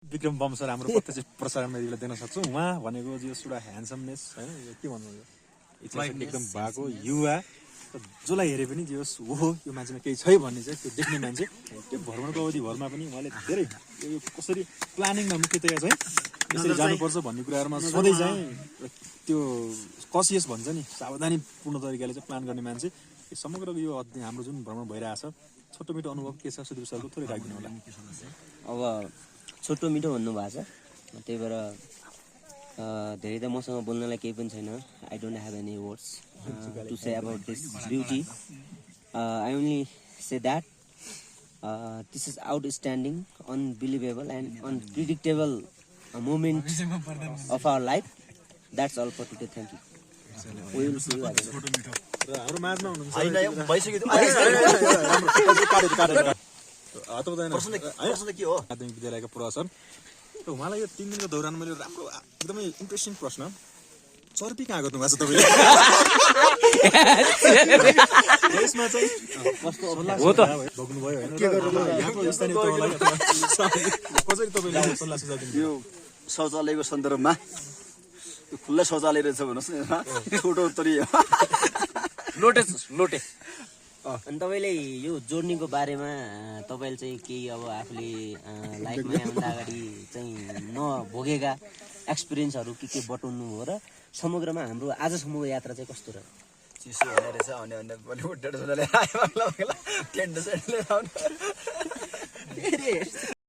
विक्रम बमसर हाम्रो प्रत्यक्ष प्रसारणमा यतिबेला देख्न सक्छौँ। उहाँ भनेको एउटा ह्यान्डसमनेस होइन, यो के भन्नु यो इच्छाशक्ति एकदम भएको युवा, जसलाई हेरे पनि जे होस् ओहो यो मान्छेमा केही छ भन्ने चाहिँ त्यो देख्ने मान्छे। त्यो भ्रमणको अवधिभरमा पनि उहाँले धेरै यो कसरी प्लानिङमा मुख्यतया चाहिँ यसरी जानुपर्छ भन्ने कुराहरूमा सधैँ चाहिँ त्यो कसियस भन्छ नि, सावधानीपूर्ण तरिकाले चाहिँ प्लान गर्ने मान्छे। समग्र यो हाम्रो जुन भ्रमण भइरहेछ छोटो मिठो अनुभव के छ सुदीप सरको थोरै राखिदिनु होला। अब छोटो मिठो भन्नुभएको छ, त्यही भएर धेरै त मसँग बोल्नलाई केही पनि छैन। I don't have any words to say about this beauty. I only say that this is outstanding, unbelievable and unpredictable moment of our life. That's all for today. Thank you. हाम्रो माझमा हुनुहुन्छ माध्यमिक विद्यालयका प्रशासन, उहाँलाई यो 3 दिनको दौरान मैले राम्रो एकदमै इन्ट्रेस्टिङ प्रश्न, चर्पी कहाँ गर्नु भएको छ तपाईँले? यसमा चाहिँ हो त भोग्नुभयो होइन, यहाँको स्थानीय तहलाई कसरी तपाईँले सल्लाह सुझाव दिनु? यो शौचालयको सन्दर्भमा खुल्ला शौचालय रहेछ भन्नुहोस् न, छोटो तरी लोटे। अनि तपाईँले यो जोर्नीको बारेमा तपाईँले चाहिँ केही अब आफूले लाइफमा आउनुभन्दा अगाडि चाहिँ नभोगेका एक्सपिरियन्सहरू के बटुल्नु हो र समग्रमा हाम्रो आजसम्मको यात्रा चाहिँ कस्तो रह्यो? चिसो हुने रहेछ अनि बलिउड टेन्ट